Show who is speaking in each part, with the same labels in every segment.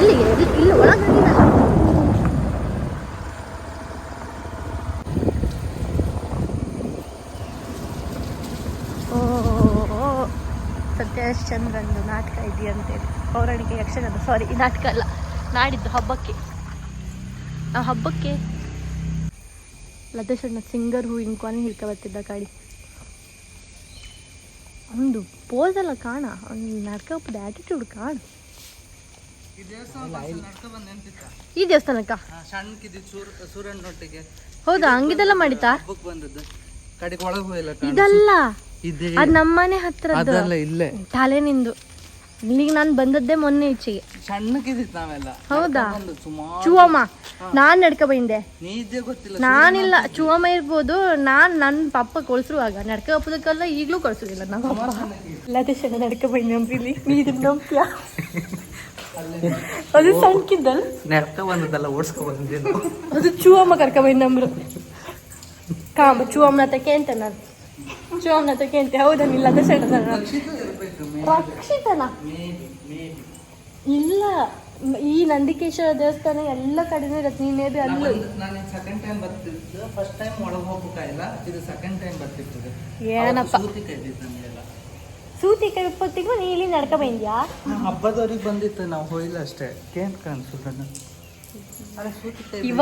Speaker 1: ಎಲ್ಲಿಗೆ ಇಲ್ಲಿ ಒಳಗಡೆನಲ್ಲ. ಸತ್ಯೇಶ್ ಚಂದ್ರಂದು ನಾಟಕ ಇದೆಯಂತೇಳಿ, ಪೌರಾಣಿಕ ಯಕ್ಷಗಾನ, ಸಾರಿ ಈ ನಾಟಕ ಅಲ್ಲ, ನಾಡಿದ್ದು ಹಬ್ಬಕ್ಕೆ. ಆ ಹಬ್ಬಕ್ಕೆ ಲತೇಶಣ್ಣ ಸಿಂಗರ್ ಹೂವಿನ ಕೊನೆ ಹಿಡ್ಕ ಬರ್ತಿದ್ದ ಕಾಡಿ. ಒಂದು ಪೋಸ್ ಎಲ್ಲ ಕಾಣ, ಒಂದು ನಾಟಕ ಹಬ್ಬದ ಆಟಿಟ್ಯೂಡ್ ಕಾಣ. ಈ ದೇವಸ್ಥಾನಕ್ಕ ಹೌದಾ? ಹಂಗಿದೆಲ್ಲ ಮಾಡಿತಾ? ಇದಲ್ಲ, ಅದ್ ನಮ್ಮನೆ ಹತ್ರ ತಲೆ ನಿಂದು. ಇಲ್ಲಿಗೆ ನಾನು ಬಂದದ್ದೇ ಮೊನ್ನೆ ಈಚೆಗೆ. ಹೌದಾ? ಚುವಮ್ಮ ನಾನ್ ನಡ್ಕ ಬಂದೆ. ನಾನಿಲ್ಲ, ಚುವಮ್ಮ ಇರ್ಬೋದು. ನನ್ನ ಪಪ್ಪ ಕೊಳ್ಸಿರುವಾಗ ನಡ್ಕ ಹಪ್ಪದಕ್ಕೆಲ್ಲ ಈಗ್ಲೂ ಕಳ್ಸುದಿಲ್ಲ ನಮ್ಮ ಲತೇಶನ ನಡ್ಕ ಬಂದೆ ನಂಬ್ರಿಲಿ. ನೀರು ನಂಬ್ಯ ಅದು ಸಣ್ಕಿದ್ದಲ್ಲ, ನಡ್ಕ ಬಂದದಲ್ಲ ಓಡಿಸ್ಕೊ ಬಂದಿದ್ದು. ಅದು ಚುವಮ್ಮ ಕರ್ಕ ಬಂದು ನಂಬ್ರು ಕಾಂಬ ಚುವಮ್ಮನ ತಕೆ ಅಂತ. ನಾನು ಚುವಮ್ಮನ ತಕೆ ಅಂತ. ಹೌದಾ? ಇಲ್ಲ ಲತೇಶನ ರಕ್ಷಿತನ ಇಲ್ಲ. ಈ ನಂದಿಕೇಶ್ವರ ದೇವಸ್ಥಾನ ಎಲ್ಲ ಕಡೆನೂ ಇರತ್ತೆ. ನೀ ಮೇ ಬಿ ಅಲ್ಲೂ ಏನಪ್ಪ ಸೂತಿಕಾಯಿ ಇಪ್ಪತ್ತಿಗೂ ನೀ ಇಲ್ಲಿ ನಡ್ಕ ಬಂದ್ಯಾ?
Speaker 2: ಹಬ್ಬದವ್ರಿಗೆ ಬಂದಿತ್ತು, ನಾವು ಹೋಗಿಲ್ಲ ಅಷ್ಟೇ.
Speaker 1: ಇವ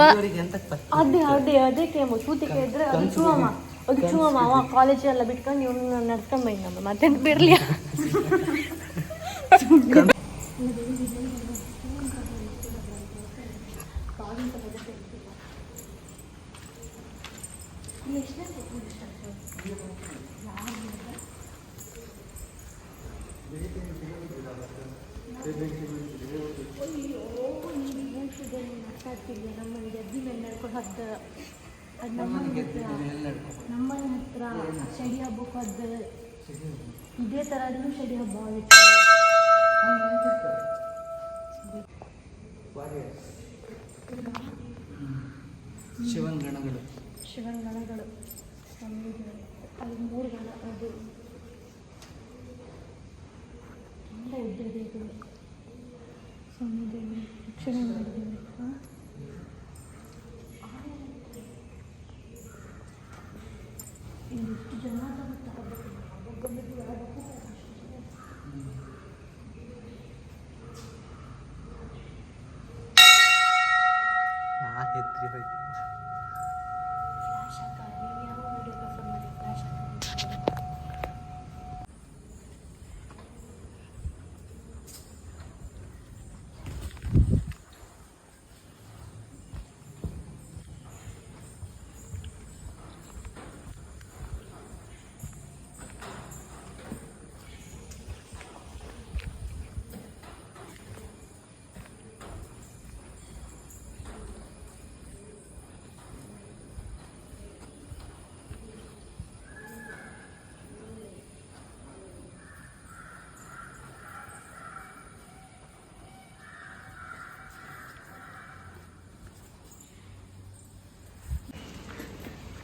Speaker 1: ಅದೇ ಅದೇ ಅದೇ ಕೇಮು ಸೂತಿಕಾಯಿ ಇದ್ರೆ ಅದು ಚುವಮ್ಮ. ಅದು ಚುವಮ್ಮ ಅವ ಕಾಲೇಜ್ ಎಲ್ಲ ಬಿಟ್ಕೊಂಡು ಇವ್ನ ನಡ್ಕೊಂಡ್ ಬಂದ್ ನಮ್ಮ ಮತ್ತೆ ಬಿಡ್ಲಿ. ನಮ್ಮನೆ ಎದ್ದಿ ಮೇಲೆ ನಡ್ಕೊಂಡು ಹದ್ದು ಅದು ನಮ್ಮನೆ ಹತ್ರ ಶಡಿ ಹಬ್ಬಕ್ಕೆ ಹದ್ದು ಇದೇ ಥರ ಅದನ್ನು ಶಡಿ ಹಬ್ಬ ಆಗಿತ್ತು.
Speaker 2: ಶಿವನ್ ಗಣಗಳು
Speaker 1: ಅದು 3 ಗಣ. ಅದು ತುಂಬ ಉದ್ಯೋಗ ಸ್ವಾಮಿ ದೇವಿ ಯಕ್ಷಗಾನ ಮಾಡಿದ್ದೇವೆ. ಎಷ್ಟು ಜನ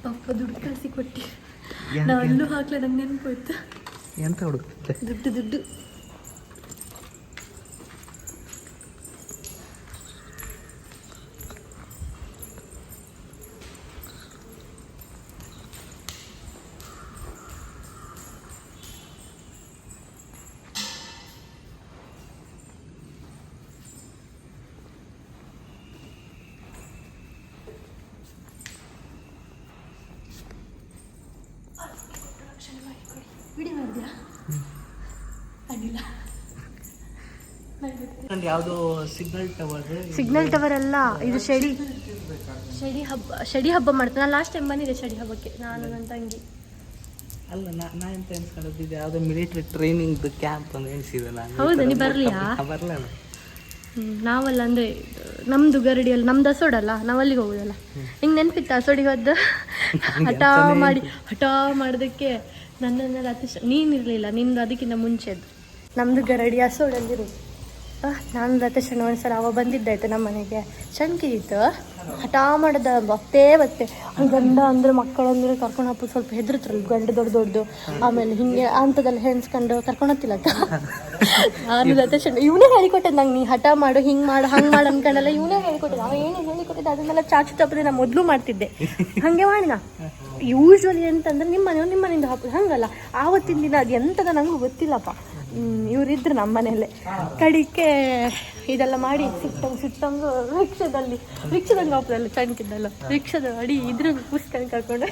Speaker 1: ಪಪ್ಪ ದುಡ್ಡು ಕಳಿಸಿ ಕೊಟ್ಟಿ. ನಾ ಅಲ್ಲೂ ಹಾಕ್ಲ, ನಂಗೆ ನೆನಪೋಯ್ತು.
Speaker 2: ಎಂತ ಹುಡುಕ್ತಿದ್ದೆ?
Speaker 1: ದುಡ್ಡು ವಿಡಿಯೋ ಮಾಡಿದ್ಯಾ? ಅಡ್ಡಿಲ್ಲ.
Speaker 2: ಯಾವುದು
Speaker 1: ಸಿಗ್ನಲ್ ಟವರ್ ಅಲ್ಲ, ಇದು ಶಡಿ ಹಬ್ಬ ಮಾಡ್ತಾರೆ. ನಾನು ಲಾಸ್ಟ್ ಟೈಮ್ ಬಂದಿದ್ದೆ ಶಡಿ ಹಬ್ಬಕ್ಕೆ, ನಾನು ನನ್ನ ತಂಗಿ.
Speaker 2: ಅಲ್ಲ, ನಾ ಎಂತ ಎನ್ಸ್ಕೊಂಡಿದ್ದೆ ಯಾವುದೋ ಮಿಲಿಟರಿ ಟ್ರೈನಿಂಗ್ ಕ್ಯಾಂಪ್ ಅಂತ ಎನಿಸಿದೆ ನಾನು.
Speaker 1: ಹೌದಾ? ನೀ ಬರಲಿಯಾ?
Speaker 2: ಬರಲ್ಲ.
Speaker 1: ನಾವಲ್ಲ ಅಂದರೆ ನಮ್ಮದು ಗರಡಿಯಲ್ಲಿ ನಮ್ದು ಹಸೋಡಲ್ಲ, ನಾವು ಅಲ್ಲಿಗೆ ಹೋಗೋದಲ್ಲ. ಹಿಂಗೆ ನೆನಪಿತ್ತು ಹಸೋಡಿಗೆ ಹೋದ ಹಠ ಮಾಡೋದಕ್ಕೆ ನನ್ನನ್ನು ಲತೇಶ್ ನೀನಿರಲಿಲ್ಲ, ನಿಂದು ಅದಕ್ಕಿಂತ ಮುಂಚೆದು. ನಮ್ಮದು ಗರಡಿ ಹಸೋಡಲ್ಲಿರೋದು. ನಾನು ಲತೇಶಣ್ಣ ಒಂದ್ಸಲ ಅವ ಬಂದಿದ್ದಾಯ್ತು ನಮ್ಮ ಮನೆಗೆ. ಸಣ್ಣಕಿತ್ತು ಹಠ ಮಾಡೋದ ಬತ್ತೆ ಗಂಡ ಅಂದ್ರೆ ಮಕ್ಕಳು ಅಂದ್ರೆ ಕರ್ಕೊಂಡು ಹಾಕೋದು ಸ್ವಲ್ಪ ಹೆದರ್ತ್ರಲ್ಲ, ಗಂಡ ದೊಡ್ಡದು ಆಮೇಲೆ ಹಿಂಗೆ ಅಂಥದ್ದೆಲ್ಲ ಹೆಣ್ಸ್ಕೊಂಡು ಕರ್ಕೊಂಡು ಹೋಗ್ತಿಲ್ಲ ಅಂತ ನಾನು ಇವನೇ ಹೇಳಿಕೊಟ್ಟೆ ನಂಗೆ, ನೀ ಹಠ ಮಾಡು ಹಿಂಗೆ ಮಾಡು ಹಂಗೆ ಮಾಡು ಅನ್ಕೊಂಡಲ್ಲ ಇವನೇ ಹೇಳಿಕೊಟ್ಟಿದ್ದ. ಅವ ಏನೇ ಹೇಳಿಕೊಟ್ಟಿದ್ದೆ ಅದನ್ನೆಲ್ಲ ಚಾಚು ತಪ್ಪದೆ ನಾನು ಮೊದಲು ಮಾಡ್ತಿದ್ದೆ, ಹಾಗೆ ಮಾಡಿದ. ಯೂಶ್ವಲಿ ಅಂತಂದ್ರೆ ನಿಮ್ಮ ಮನೆಯಿಂದ ಹಾಕೋದು ಹಂಗಲ್ಲ. ಆವತ್ತಿನ ದಿನ ಅದು ಎಂಥದ ನಂಗೂ ಗೊತ್ತಿಲ್ಲಪ್ಪ. ಇವರಿದ್ರು ನಮ್ಮ ಮನೆಯಲ್ಲೇ ಕಡಿಕೆ ಇದೆಲ್ಲ ಮಾಡಿ ಸಿಟ್ಟಂಗು ರಿಕ್ಷಾದಲ್ಲಿ ಹಾಕೋದಲ್ಲ ಚಣಕಿದ್ದಲ್ಲ, ರಿಕ್ಷಾದ ಅಡಿ ಇದ್ರ ಪುಸ್ತಕ ಕರ್ಕೊಂಡು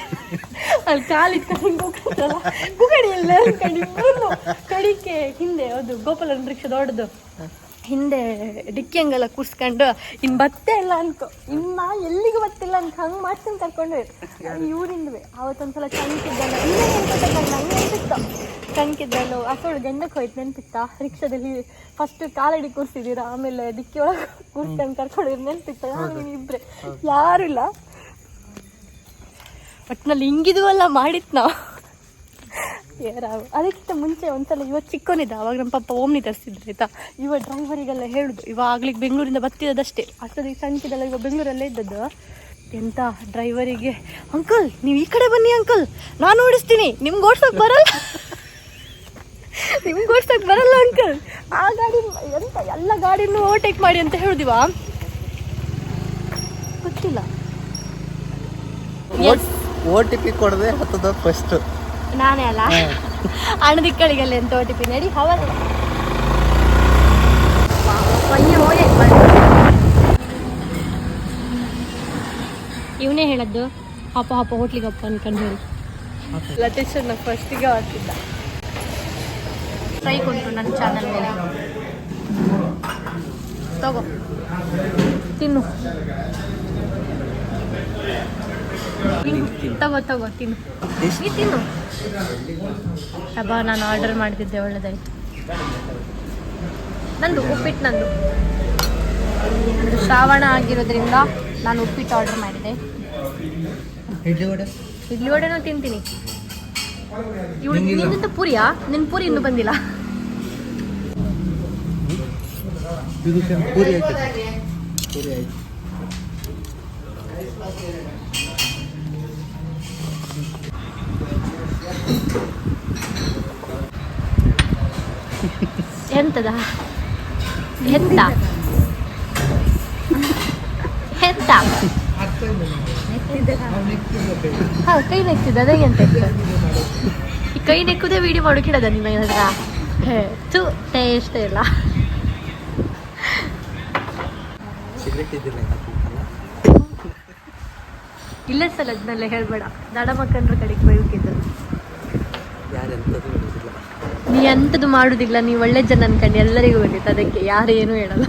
Speaker 1: ಅಲ್ಲಿ ಕಾಲಿಟ್ಕೊಂಡು ಹಿಂಗೆ ಹೋಗ್ತಲ್ಲ ಗುಗಡಿ ಎಲ್ಲ ಕಡಿಕೆ ಹಿಂದೆ ಅದು ಗೋಪಾಲನ್ ರಿಕ್ಷಾ ದೊಡ್ಡದು ಹಿಂದೆ ಡಿಕ್ಕಿ ಹಂಗೆಲ್ಲ ಕೂರ್ಸ್ಕೊಂಡು ಇನ್ನು ಬತ್ತೆ ಇಲ್ಲ ಅನ್ಕೋ, ಇನ್ನ ಎಲ್ಲಿಗೂ ಬತ್ತಿಲ್ಲ ಅಂತ ಹಂಗೆ ಮಾಡ್ಕೊಂಡು ಕರ್ಕೊಂಡು ಇವ್ರಿಂದ್ವಿ. ಅವತ್ತೊಂದ್ಸಲ ಚಣಕಿದ್ದಲ್ಲ ಇನ್ನೇ ಹೇಳ್ಕೊಟ್ಟ ನಂಗೆ ನೆನ್ಪಿತ್ತ. ಚಣಕಿದ್ದಲ್ಲ ಅಸೋಳು ಗಂಡಕ್ಕೆ ಹೋಯ್ತು ನೆನ್ಪಿತ್ತ. ರಿಕ್ಷಾದಲ್ಲಿ ಫಸ್ಟ್ ಕಾಲಡಿ ಕೂರಿಸಿದ್ದೀರಾ, ಆಮೇಲೆ ಡಿಕ್ಕಿ ಒಳಗೆ ಕೂರ್ಸ್ಕೊಂಡು ಕರ್ಕೊಂಡು ನೆನ್ಪಿತ್ತ. ನಾನು ಇಬ್ಬರೇ, ಯಾರು ಇಲ್ಲ. ಒಟ್ಟಿನಲ್ಲಿ ಹಿಂಗಿದ್ವಲ್ಲ ಮಾಡಿತ್ತು ನಾವು. ಅದಕ್ಕಿಂತ ಮುಂಚೆ ಒಂದ್ಸಲ ಇವತ್ತು ಚಿಕ್ಕೋನಿದ್ದ, ಅವಾಗ ನಮ್ಮ ಪಪ್ಪ ಓಮ್ನಿ ತರಿಸಿದ್ರು ಆಯ್ತಾ. ಇವ ಡ್ರೈವರಿಗೆಲ್ಲ ಹೇಳುದು, ಇವಾಗ್ಲಿಕ್ಕೆ ಬೆಂಗಳೂರಿಂದ ಬತ್ತಿದ್ದಷ್ಟೇ, ಅಷ್ಟೊತ್ತಿಗೆ ಸಣ್ಣಕಿದಲ್ಲ ಇವಾಗ ಬೆಂಗಳೂರಲ್ಲೇ ಇದ್ದದ್ದು. ಎಂತ ಡ್ರೈವರಿಗೆ, ಅಂಕಲ್ ನೀವು ಈ ಕಡೆ ಬನ್ನಿ ಅಂಕಲ್, ನಾನು ಓಡಿಸ್ತೀನಿ, ನಿಮ್ಗೆ ಓಡ್ಸೋಕೆ ಬರಲ್ಲ ಅಂಕಲ್. ಆ ಗಾಡಿ ಎಂತ ಎಲ್ಲ ಗಾಡಿನೂ ಓವರ್ಟೇಕ್ ಮಾಡಿ ಅಂತ ಹೇಳುದಿವಾ ಗೊತ್ತಿಲ್ಲ.
Speaker 2: OTP ಕೊಡದೆ ಹತ್ತದ ಫಸ್ಟ್
Speaker 1: ನಾನೇ ಅಲ್ಲ, ಅಣ್ಣದಿಕ್ಕಳಿಗಲ್ಲ ಎಂತ OTP ನಡಿ. ಹೌದು ಇವನೇ ಹೇಳದ್ದು ಹಪ್ಪ ಹೋಟ್ಲಿಗೆ ಅಪ್ಪ ಅನ್ಕೊಂಡು ಹೇಳಿ. ಲಟೇಶನ್ನ ಫಸ್ಟಿಗೆ ಆಗ್ತಿದ್ದ. ಫ್ರೈ ಕೊಟ್ಟು ನನ್ನ ಚಾನಲ್ ಮೇಲೆ ತಗೋ ತಿನ್ನು, ತಗೋ ತಿನ್ನು, ನೀ ತಿನ್ನು. ಅಬ್ಬಾ ನಾನು ಆರ್ಡರ್ ಮಾಡ್ತಿದ್ದೆ, ಒಳ್ಳೆದಾಯ್ತು. ನಂದು ಉಪ್ಪಿಟ್ಟು, ನಂದು ಶ್ರಾವಣ ಆಗಿರೋದ್ರಿಂದ ನಾನು ಉಪ್ಪಿಟ್ಟು ಆರ್ಡರ್ ಮಾಡಿದೆ. ಇಡ್ಲಿ ವಡೆನೂ ತಿಂತೀನಿ. ನಿನ್ನಂತ ಪೂರಿಯಾ? ನಿನ್ನ ಪೂರಿ ಇನ್ನೂ ಬಂದಿಲ್ಲ. ಎಂತದ ಎಂತ ಹಾ ಕೈ ನೆಕ್ತಿದ್ದ ಅದೇ ಎಂತ ಈ ಕೈ ನೆಕ್ಕುದೇ ವಿಡಿಯೋ ಮಾಡೋಕಿಡದ ನಿಮ್ಮ ಹತ್ರ. ಟೇಸ್ಟ್ ಇಲ್ಲ. ಇಲ್ಲ ಸಲ ಅದನ್ನೆಲ್ಲ ಹೇಳ್ಬೇಡ, ದಡ ಮಕ್ಕಂಡ್ರ ಕಡೆಗೆ ಬೈಕಿದ್ದು. ನೀ ಎಂಥದ್ದು ಮಾಡುದಿಲ್ಲ, ನೀ ಒಳ್ಳೆ ಜನ ಅನ್ಕಂಡು ಎಲ್ಲರಿಗೂ ಗೊತ್ತಿತ್ತು, ಅದಕ್ಕೆ ಯಾರು ಏನೂ ಹೇಳಲ್ಲ.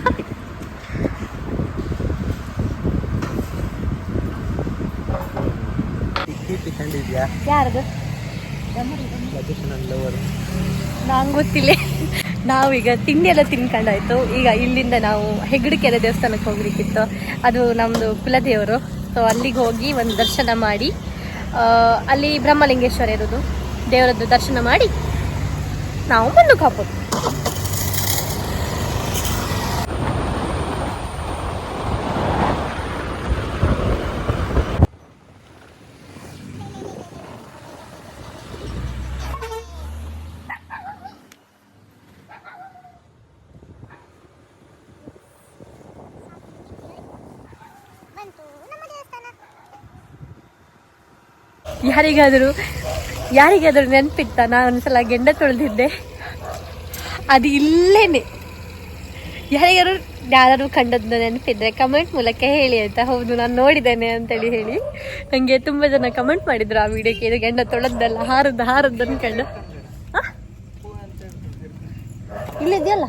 Speaker 1: ಯಾರದು ನಂಗೆ ಗೊತ್ತಿಲ್ಲ. ನಾವೀಗ ತಿಂಡಿ ಎಲ್ಲ ತಿನ್ಕೊಂಡಾಯ್ತು. ಈಗ ಇಲ್ಲಿಂದ ನಾವು ಹೆಗ್ಗಡಕೆರೆ ದೇವಸ್ಥಾನಕ್ಕೆ ಹೋಗ್ಲಿಕ್ಕಿತ್ತು, ಅದು ನಮ್ಮದು ಕುಲದೇವರು. ಸೊ ಅಲ್ಲಿಗೆ ಹೋಗಿ ಒಂದು ದರ್ಶನ ಮಾಡಿ, ಅಲ್ಲಿ ಬ್ರಹ್ಮಲಿಂಗೇಶ್ವರ ಇರೋದು ದೇವರದ್ದು ದರ್ಶನ ಮಾಡಿ ನಾವು ಮುಂದಕ್ಕೆ ಹಾಕೋದು. ಯಾರಿಗಾದರೂ ನೆನಪಿತ್ತ, ನಾನು ಒಂದ್ಸಲ ಗೆಂಡ ತೊಳೆದಿದ್ದೆ, ಅದು ಇಲ್ಲೇನೆ. ಯಾರಾದ್ರು ಕಂಡದ್ದು ನೆನಪಿದ್ರೆ ಕಮೆಂಟ್ ಮೂಲಕ ಹೇಳಿ ಆಯ್ತಾ. ಹೌದು ನಾನು ನೋಡಿದ್ದೇನೆ ಅಂತೇಳಿ ಹೇಳಿ. ನನಗೆ ತುಂಬ ಜನ ಕಮೆಂಟ್ ಮಾಡಿದ್ರು ಆ ವಿಡಿಯೋಕ್ಕೆ, ಇದು ಗೆಂಡ ತೊಳೆದಲ್ಲ ಹಾರದ್ದು ಅನ್ಕೊಂಡು. ಇಲ್ಲಿದೆಯಲ್ಲ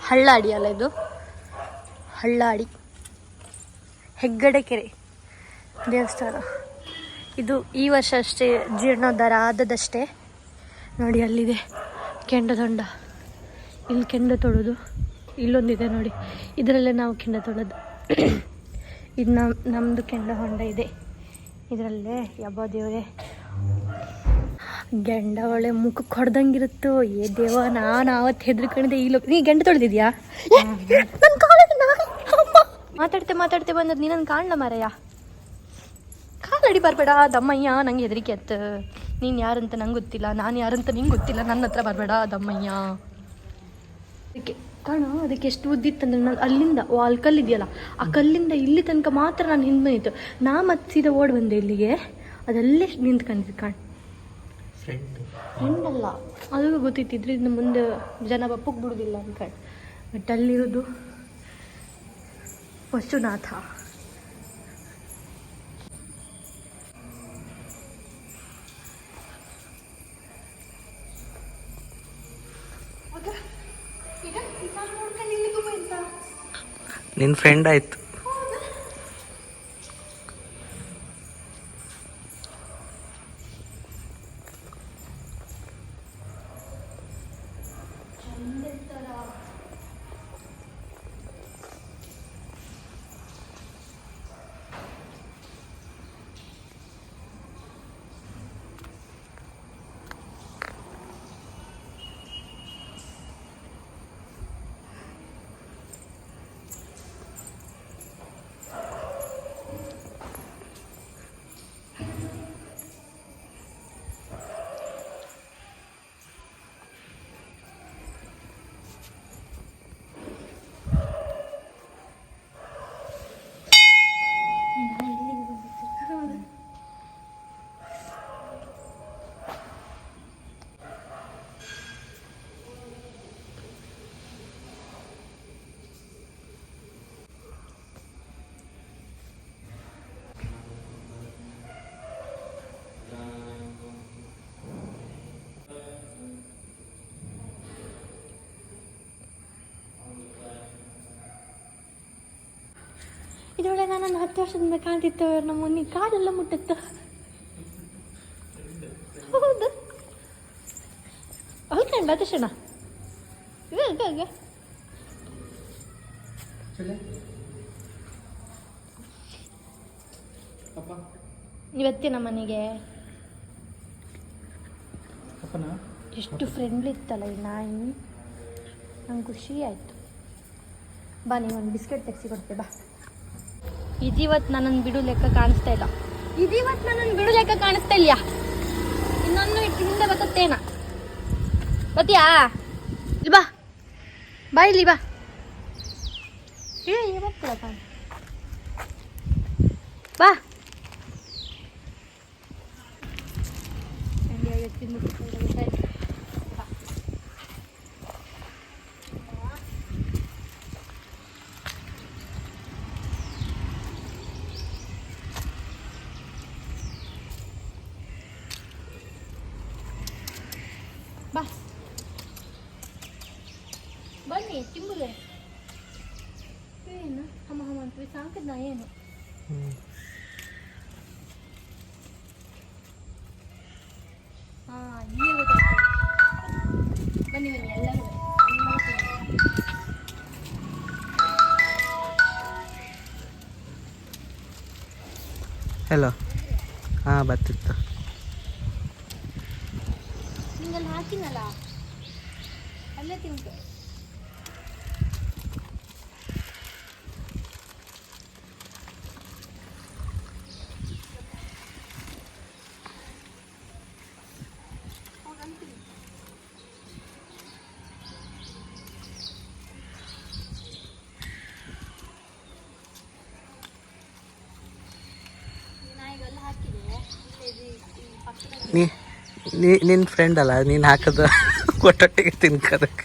Speaker 1: ಹಳ್ಳಾಡಿ ಅಲ್ಲ, ಇದು ಹಳ್ಳಾಡಿ ಹೆಗ್ಗಡಕೆರೆ ದೇವಸ್ಥಾನ. ಇದು ಈ ವರ್ಷ ಅಷ್ಟೇ ಜೀರ್ಣೋದ್ಧಾರ ಆದದಷ್ಟೇ. ನೋಡಿ ಅಲ್ಲಿದೆ ಕೆಂಡ ದಂಡ, ಇಲ್ಲಿ ಕೆಂಡ ತೊಳೋದು, ಇಲ್ಲೊಂದಿದೆ ನೋಡಿ, ಇದರಲ್ಲೇ ನಾವು ಕೆಂಡ ತೊಳೋದು. ಇದು ನಮ್ಮದು ಕೆಂಡ ಹೊಂಡ ಇದೆ, ಇದರಲ್ಲೇ ಯಬ್ಬ ದೇವರೇ. ಗೆಂಡ ಒಳ್ಳೆ ಮುಖಕ್ಕೆ ಹೊಡೆದಂಗಿರುತ್ತೋ ಏ ದೇವ. ನಾನು ಆವತ್ತು ಹೆದ್ರಿಕೊಂಡಿದ್ದೆ. ಈ ಲೋಕ ನೀ ಗೆಂಡ ತೊಳೆದಿದ್ಯಾ? ನನ್ನ ಕಾಲಲ್ಲಿ ಮಾತಾಡ್ತೆ ಬಂದದ್ದು ನೀ ನನ್ನ ಕಾಣ್ಲ ಮಾರಯ್ಯ. ಕಾಲಡಿ ಬರಬೇಡ ದಮ್ಮಯ್ಯ, ನಂಗೆ ಹೆದರಿಕೆ ಅತ್ತ. ನೀನು ಯಾರಂತ ನಂಗೆ ಗೊತ್ತಿಲ್ಲ, ನಾನು ಯಾರಂತ ನಿಂಗೆ ಗೊತ್ತಿಲ್ಲ, ನನ್ನ ಹತ್ರ ಬರಬೇಡ ದಮ್ಮಯ್ಯ. ಅದಕ್ಕೆ ಕಾಣು, ಅದಕ್ಕೆ ಎಷ್ಟು ಉದ್ದಿತ್ತಂದ್ರೆ ನಾನು ಅಲ್ಲಿಂದ ವಾಲ್ ಕಲ್ಲಿದೆಯಲ್ಲ, ಆ ಕಲ್ಲಿಂದ ಇಲ್ಲಿ ತನಕ ಮಾತ್ರ ನಾನು ಹಿಂದೆ ಬಂದಿತ್ತು. ನಾ ಮತ್ತೆ ಸೀದಾ ಓಡಿ ಬಂದೆ ಇಲ್ಲಿಗೆ, ಅದಲ್ಲೇ ನಿಂತ್ಕೊಂಡಿದ್ದು ಕಾಣು. ಫ್ರೆಂಡಲ್ಲ, ಅದು ಗೊತ್ತಿತ್ತಿದ್ರೆ ಇನ್ನು ಮುಂದೆ ಜನ ಬಪ್ಪಕ್ಕೆ ಬಿಡೋದಿಲ್ಲ ಅಂತ. ಬಟ್ ಅಲ್ಲಿರೋದು ಪಶುನಾಥ.
Speaker 2: ನಿನ್ನ ಫ್ರೆಂಡ್ ಆಯ್ತು.
Speaker 1: ಇದೊಳ್ಳೆ ನಾನು 10 ವರ್ಷದಿಂದ ಕಾಣ್ತಿತ್ತು. ನಮ್ಮ ಮುನ್ನಿ ಕಾಲೆಲ್ಲ ಮುಟ್ಟಿತ್ತು. ಹೌದು ಹೌದು ತಕ್ಷಣ ಇವತ್ತೇ ನಮ್ಮ ಮನೆಗೆ ಎಷ್ಟು ಫ್ರೆಂಡ್ಲಿ ಇತ್ತಲ್ಲ ಈ ನಾಯಿ. ನಂಗೆ ಖುಷಿ ಆಯಿತು. ಬಾ ನೀವೊಂದು ಬಿಸ್ಕೆಟ್ ತೆಗ್ಸಿ ಕೊಡ್ತೆ ಬಾ. ಇದಿವತ್ತು ನನ್ನನ್ನು ಬಿಡು ಲೆಕ್ಕ ಕಾಣಿಸ್ತಾ ಇಲ್ಲ. ಇನ್ನೊಂದು ಇಟ್ಟು ಹಿಂದೆ ಬರ್ತೇನ ಬತ್ತೀಯಾ? ಇಲ್ಲಿ ಬಾ, ಬಾ ಇಲ್ಲಿ ಬಾ. ಬರ್ತಲ್ಲ ಬಾ. ಬಾ ಬನ್ನಿ ತಿಂಬುಲೆ. ಏನು ಹಮ್ಮ ಹಮ್ಮ ಅಂತೀವಿ ಸಾಕದ್ ನಾ ಏನು. ಹಾಂ ಈಗ ಗೊತ್ತಾಗ್ತದೆ. ಬನ್ನಿ ಬನ್ನಿ ಎಲ್ಲರೂ.
Speaker 2: ಹಲೋ. ಹಾಂ ಬರ್ತಿತ್ತು.
Speaker 1: ನಿಂಗಲ್ಲಿ ಹಾಕಿನಲ್ಲ ಅಲ್ಲೇ ತಿಂತು.
Speaker 2: ನಿನ್ನ ಫ್ರೆಂಡ್ ಅಲ್ಲ, ನೀನು ಹಾಕೋದು ಕೊಟ್ಟೊಟ್ಟಿಗೆ ತಿನ್ಕೋದಕ್ಕೆ.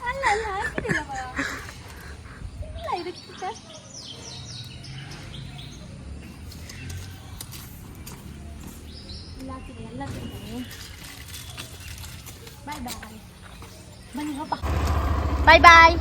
Speaker 1: ಬಾಯ್ ಬಾಯ್.